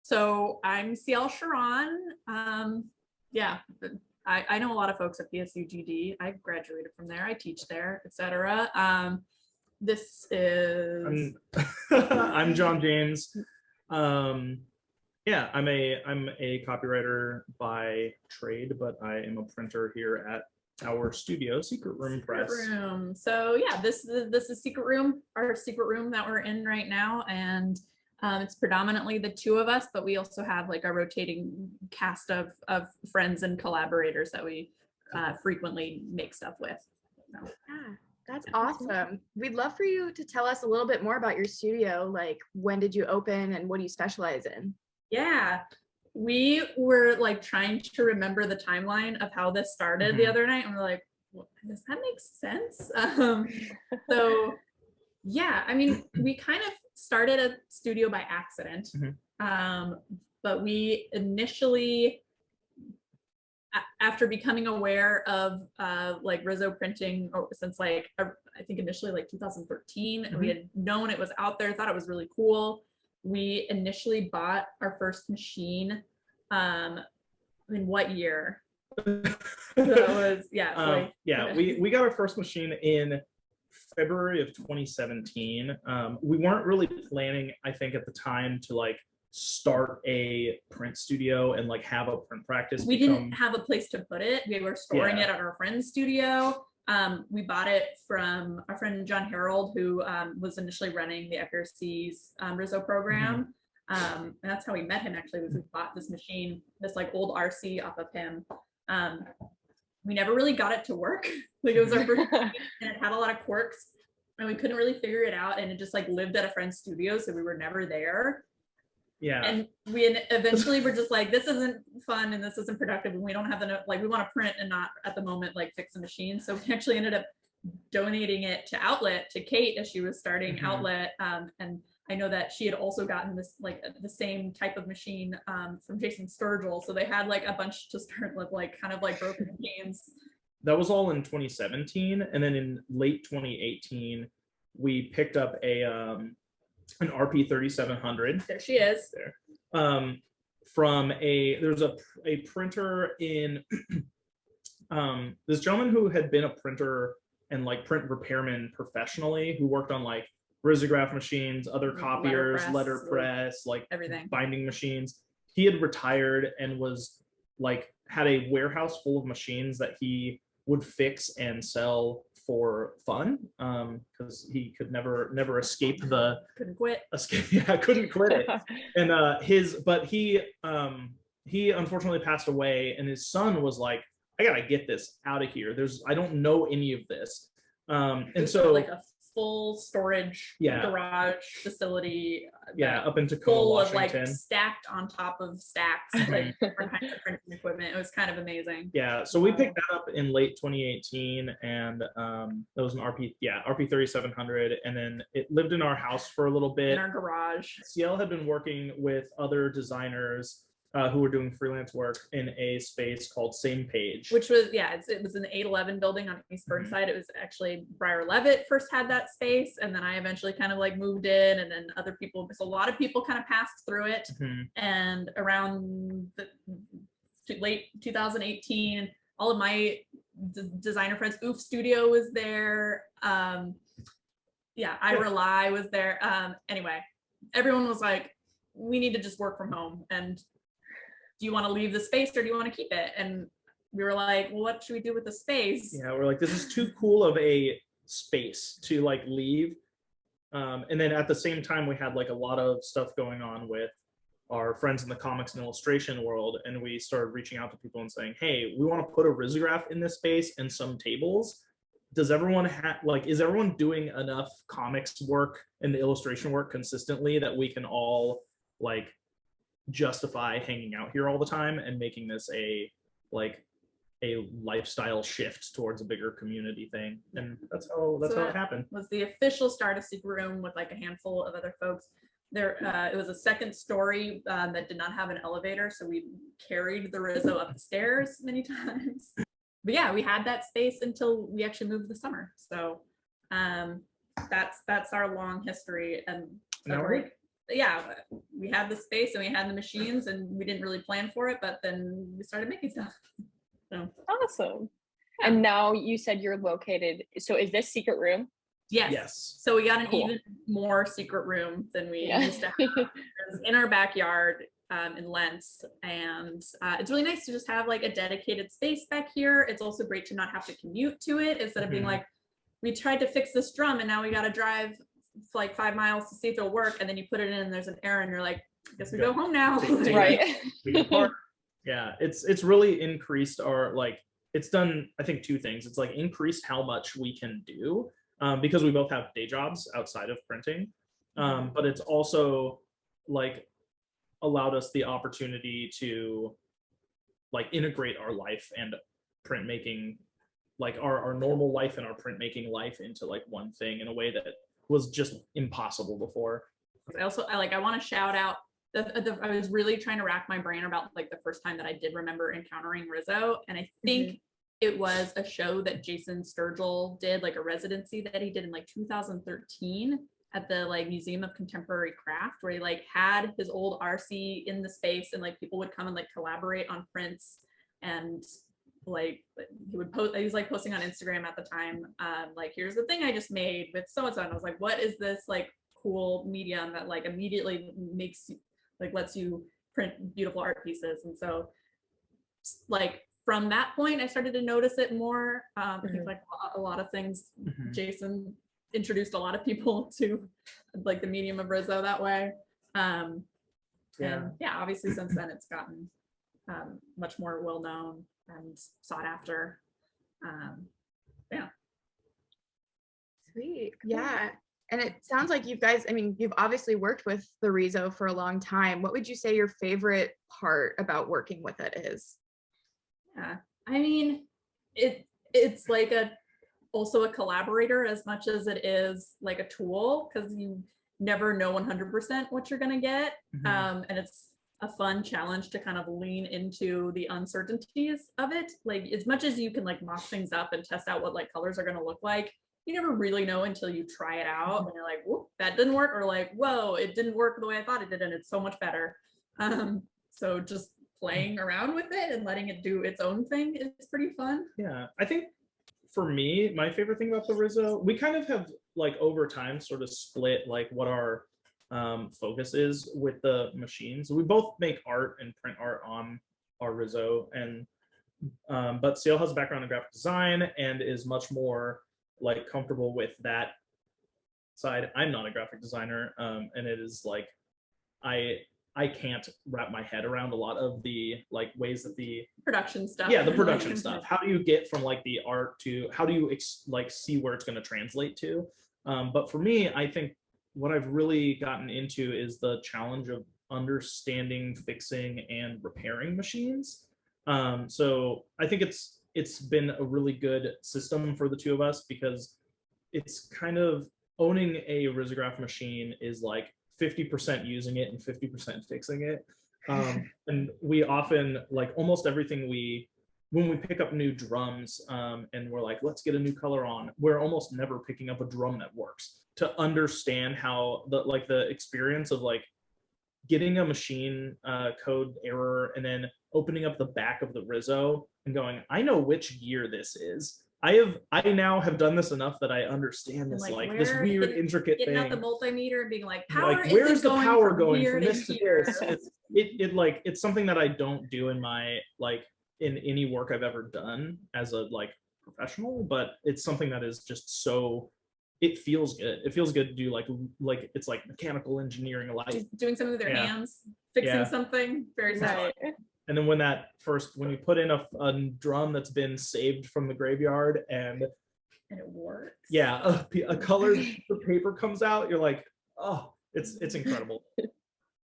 So I'm cielle charron. Yeah, I know a lot of folks at PSUGD. I graduated from there. I teach there, etc. This is I'm John James. Yeah, I'm a copywriter by trade, but I am a printer here at our studio, Secret Room Press. So yeah, this is Secret Room, our secret room that we're in right now, and it's predominantly the two of us, but we also have like a rotating cast of friends and collaborators that we frequently make stuff with. So. Yeah, that's awesome. We'd love for you to tell us a little bit more about your studio. Like, when did you open and what do you specialize in? Yeah, we were like trying to remember the timeline of how this started the other night, and we're like, well, does that make sense? So yeah, I mean, we kind of started a studio by accident, but we initially, after becoming aware of like Riso printing since like I think initially like 2013, and we had known it was out there, thought it was really cool. We initially bought our first machine in what year? That was we got our first machine in February of 2017. We weren't really planning, I think, at the time to like start a print studio and like have a print practice. We didn't have a place to put it. We were storing it at our friend's studio. We bought it from our friend John Harold, who was initially running the FRC's Riso program. And that's how we met him, actually, was we bought this machine, this like old RC off of him. We never really got it to work. Like, it was our first machine, and it had a lot of quirks, and we couldn't really figure it out, and it just like lived at a friend's studio, so we were never there. Yeah. And we eventually were just like, this isn't fun and this isn't productive, and we don't have the, like, we want to print and not at the moment like fix a machine. So we actually ended up donating it to Outlet, to Kate, as she was starting Outlet. And I know that she had also gotten this, like the same type of machine from Jason Sturgill. So they had like a bunch to start with, like kind of like broken machines. That was all in 2017. And then in late 2018, we picked up an RP 3700. There she is. There. From there's a printer in this gentleman who had been a printer and like print repairman professionally, who worked on like risograph machines, other copiers, letterpress, like everything, binding machines. He had retired and was like had a warehouse full of machines that he would fix and sell for fun, because he could never escape the couldn't quit. Couldn't quit it. And he unfortunately passed away, and his son was like, I gotta get this out of here. I don't know any of this. And so like a full storage garage facility, up in Tacoma, full Washington. of like stacked on top of stacks, like different kinds of printing equipment. It was kind of amazing. Yeah, so we picked that up in late 2018, and that was an RP 3700, and then it lived in our house for a little bit, in our garage. Cielle had been working with other designers who were doing freelance work in a space called Same Page, which was it was an 811 building on East Burnside. It was actually Briar Levitt first had that space, and then I eventually kind of like moved in, and then other people, so a lot of people kind of passed through it. And around the late 2018, all of my designer friends, Oof Studio was there, I Rely was there. Anyway, everyone was like, we need to just work from home, and do you want to leave the space or do you want to keep it? And we were like, well, what should we do with the space? Yeah, we're like, this is too cool of a space to like leave. And then at the same time, we had like a lot of stuff going on with our friends in the comics and illustration world, and we started reaching out to people and saying, hey, we want to put a risograph in this space and some tables. Does everyone is everyone doing enough comics work and the illustration work consistently that we can all like justify hanging out here all the time and making this a lifestyle shift towards a bigger community thing? And that's how it happened. Was the official start of Secret Room with like a handful of other folks. There, it was a second story that did not have an elevator, so we carried the Riso up the stairs many times. But yeah, we had that space until we actually moved this summer. So that's our long history. And now yeah, we had the space and we had the machines and we didn't really plan for it, but then we started making stuff. So Awesome. yeah. And now you said you're located. So is this secret room? Yes. So we got an Cool. even more secret room than we Yeah. used to have. It was in our backyard in Lentz, and it's really nice to just have like a dedicated space back here. It's also great to not have to commute to it instead of being Mhm. like, we tried to fix this drum and now we got to drive like 5 miles to see if it'll work, and then you put it in and there's an error and you're like, I guess we go home now. Right. Yeah, it's really increased our, like, it's done, I think, two things. It's like increased how much we can do, because we both have day jobs outside of printing, but it's also like allowed us the opportunity to like integrate our life and printmaking, like our normal life and our printmaking life into like one thing in a way that was just impossible before. I want to shout out I was really trying to rack my brain about like the first time that I did remember encountering Rizzo, and I think it was a show that Jason Sturgill did, like a residency that he did in like 2013 at the like Museum of Contemporary Craft, where he like had his old RC in the space and like people would come and like collaborate on prints, and like he would post, he was like posting on Instagram at the time, like, here's the thing I just made with so and so, and I was like, what is this like cool medium that like immediately makes you like lets you print beautiful art pieces. And so like from that point I started to notice it more. I think like a lot of things, Jason introduced a lot of people to like the medium of Rizzo that way. And yeah, obviously since then it's gotten much more well known and sought after. Yeah. Sweet. Yeah. And it sounds like you guys, I mean, you've obviously worked with the Riso for a long time. What would you say your favorite part about working with it is? Yeah, I mean, it's like also a collaborator as much as it is like a tool, because you never know 100% what you're gonna get. And it's a fun challenge to kind of lean into the uncertainties of it. Like as much as you can like mock things up and test out what like colors are gonna look like, you never really know until you try it out and you're like, whoop, that didn't work, or like, whoa, it didn't work the way I thought it did and it's so much better. So just playing around with it and letting it do its own thing is pretty fun. Yeah, I think for me, my favorite thing about the Rizzo, we kind of have like over time sort of split like what our focus is with the machines. We both make art and print art on our Rizzo, and but Cielle has a background in graphic design and is much more like comfortable with that side. I'm not a graphic designer, and it is like I can't wrap my head around a lot of the like ways that the production stuff. Yeah, the production stuff. How do you get from like the art to how do you like see where it's going to translate to? But for me, I think what I've really gotten into is the challenge of understanding, fixing, and repairing machines. So I think it's been a really good system for the two of us, because it's kind of owning a risograph machine is like 50% using it and 50% fixing it. And we often like almost everything when we pick up new drums and we're like, let's get a new color on, we're almost never picking up a drum that works, to understand how the experience of like getting a machine code error and then opening up the back of the Rizzo and going, I know which gear this is. I now have done this enough that I understand this like this weird intricate getting thing. out the multimeter and being like, power like where's the power going from this to here? this? It's something that I don't do in my like in any work I've ever done as a like professional, but it's something that is just so, it feels good. It feels good to do like it's like mechanical engineering, like just doing something with their hands, fixing something very Right. And then when you put in a drum that's been saved from the graveyard and it works. Yeah, a colored paper comes out, you're like, oh, it's incredible.